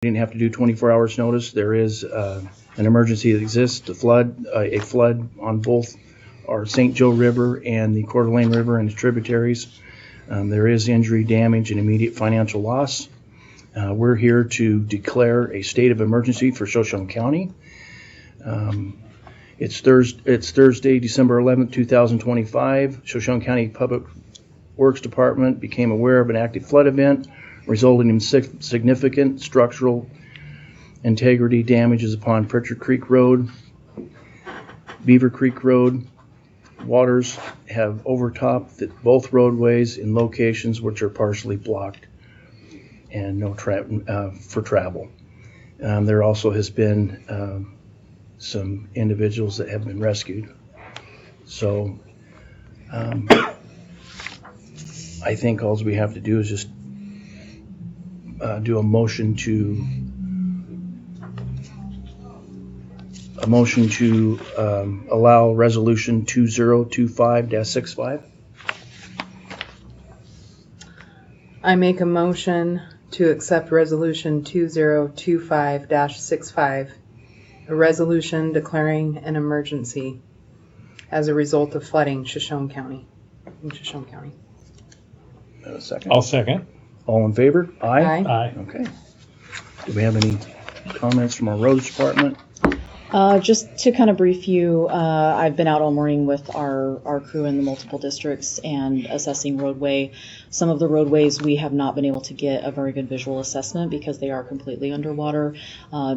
didn't have to do 24 hours notice. There is an emergency that exists, a flood on both our St. Joe River and the Coeur d'Alene River and its tributaries. There is injury, damage, and immediate financial loss. We're here to declare a state of emergency for Shoshone County. It's Thursday, December 11th, 2025. Shoshone County Public Works Department became aware of an active flood event resulting in significant structural integrity damages upon Pritchard Creek Road, Beaver Creek Road. Waters have overtopped both roadways in locations which are partially blocked and no for travel. There also has been some individuals that have been rescued. So I think all we have to do is just do a motion to allow resolution 2025-65. I make a motion to accept resolution 2025-65, a resolution declaring an emergency as a result of flooding in Shoshone County. A second. I'll second. All in favor? Aye. Aye. Okay. Do we have any comments from our roads department? Just to kind of brief you, I've been out all morning with our crew in the multiple districts and assessing roadway. Some of the roadways we have not been able to get a very good visual assessment because they are completely underwater.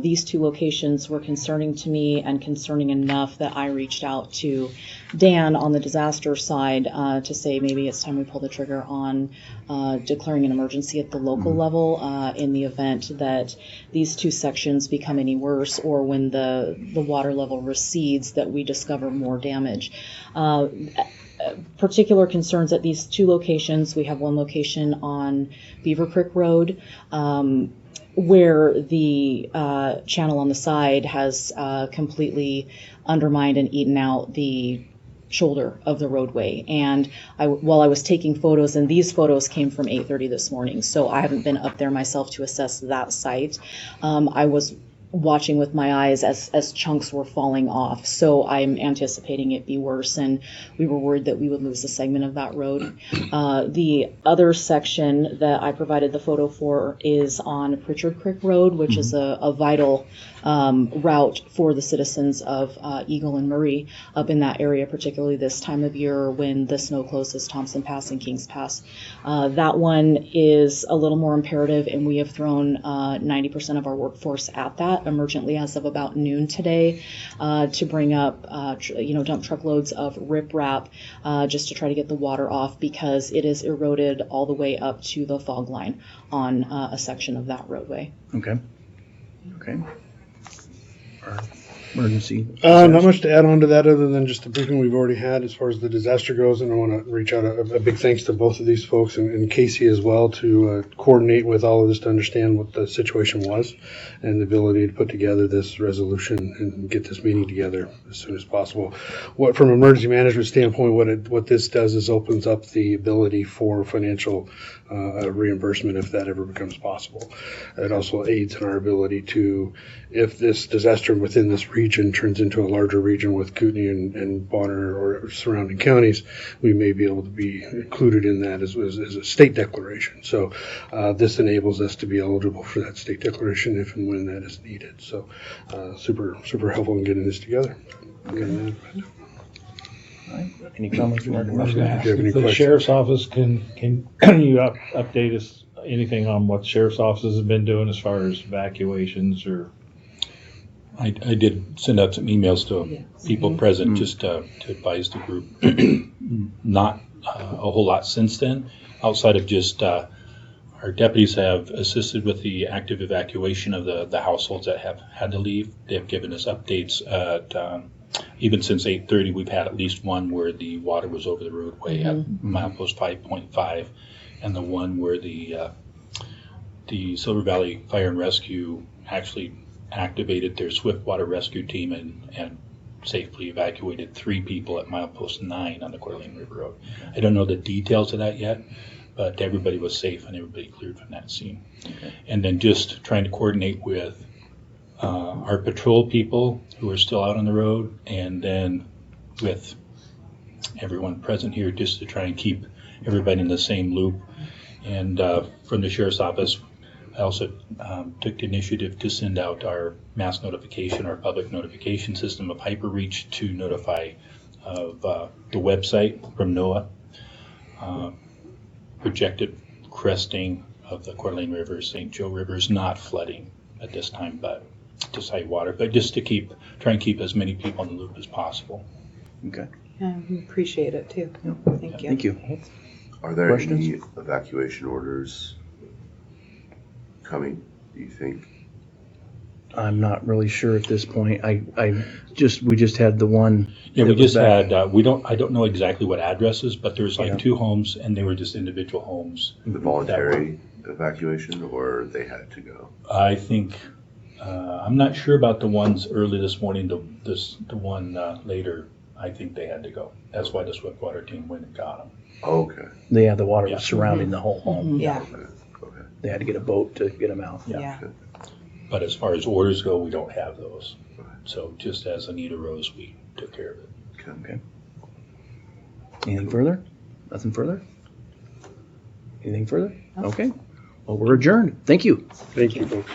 These two locations were concerning to me and concerning enough that I reached out to Dan on the disaster side to say maybe it's time we pull the trigger on declaring an emergency at the local level in the event that these two sections become any worse, or when the water level recedes, that we discover more damage. Particular concerns at these two locations. We have one location on Beaver Creek Road where the channel on the side has completely undermined and eaten out the shoulder of the roadway. And while I was taking photos, and these photos came from 8:30 this morning, so I haven't been up there myself to assess that site. I was watching with my eyes as chunks were falling off. So I'm anticipating it be worse, and we were worried that we would lose a segment of that road. The other section that I provided the photo for is on Pritchard Creek Road, which is a vital route for the citizens of Eagle and Murray up in that area, particularly this time of year when the snow closes Thompson Pass and Kings Pass. That one is a little more imperative, and we have thrown 90% of our workforce at that emergently as of about noon today to bring up dump truckloads of riprap just to try to get the water off, because it is eroded all the way up to the fog line on a section of that roadway. Okay. Our emergency. Not much to add on to that other than just the briefing we've already had as far as the disaster goes, and I want to reach out a big thanks to both of these folks and Casey as well to coordinate with all of this to understand what the situation was and the ability to put together this resolution and get this meeting together as soon as possible. From an emergency management standpoint, what this does is opens up the ability for financial reimbursement if that ever becomes possible. It also aids in our ability to, if this disaster within this region turns into a larger region with Kootenai and Bonner or surrounding counties, we may be able to be included in that as a state declaration. So this enables us to be eligible for that state declaration if and when that is needed. So super helpful in getting this together. Okay. Any comments from our If department? the sheriff's office can you update us anything on what sheriff's offices have been doing as far as evacuations or? I did send out some emails to people present just to advise the group. Not a whole lot since then, outside of just our deputies have assisted with the active evacuation of the households that have had to leave. They have given us updates at even since 8:30. We've had at least one where the water was over the roadway at milepost 5.5, and the one where the Silver Valley Fire and Rescue actually activated their swift water rescue team and safely evacuated 3 people at milepost 9 on the Coeur d'Alene River Road. I don't know the details of that yet, but everybody was safe and everybody cleared from that scene. And then just trying to coordinate with our patrol people who are still out on the road, and then with everyone present here, just to try and keep everybody in the same loop. And from the sheriff's office, I also took the initiative to send out our mass notification, our public notification system of HyperReach to notify of the website from NOAA. Projected cresting of the Coeur d'Alene River, St. Joe River is not flooding at this time, but just high water. But just to try and keep as many people in the loop as possible. Okay. Yeah, we appreciate it too. Thank you. Thank you. Are there Questions? any evacuation orders coming, do you think? I'm not really sure at this point. We just had the one. Yeah, we that was just back- had, I don't know exactly what addresses, but there's like Yeah. 2 homes and they were just individual homes. The voluntary evacuation, or they had to go? I think, I'm not sure about the ones early this morning, the one later, I think they had to go. That's why the Swiftwater team went and got them. Oh, okay, Yeah, the water Yeah. was surrounding the whole home. Yeah, okay. They had to get a boat to get them out. yeah. But as far as orders go, we don't have those. So just as Anita rose, we took care of it. Okay. Anything further? Nothing further? Anything further? Okay. Well, we're adjourned. Thank you. Thank you, folks.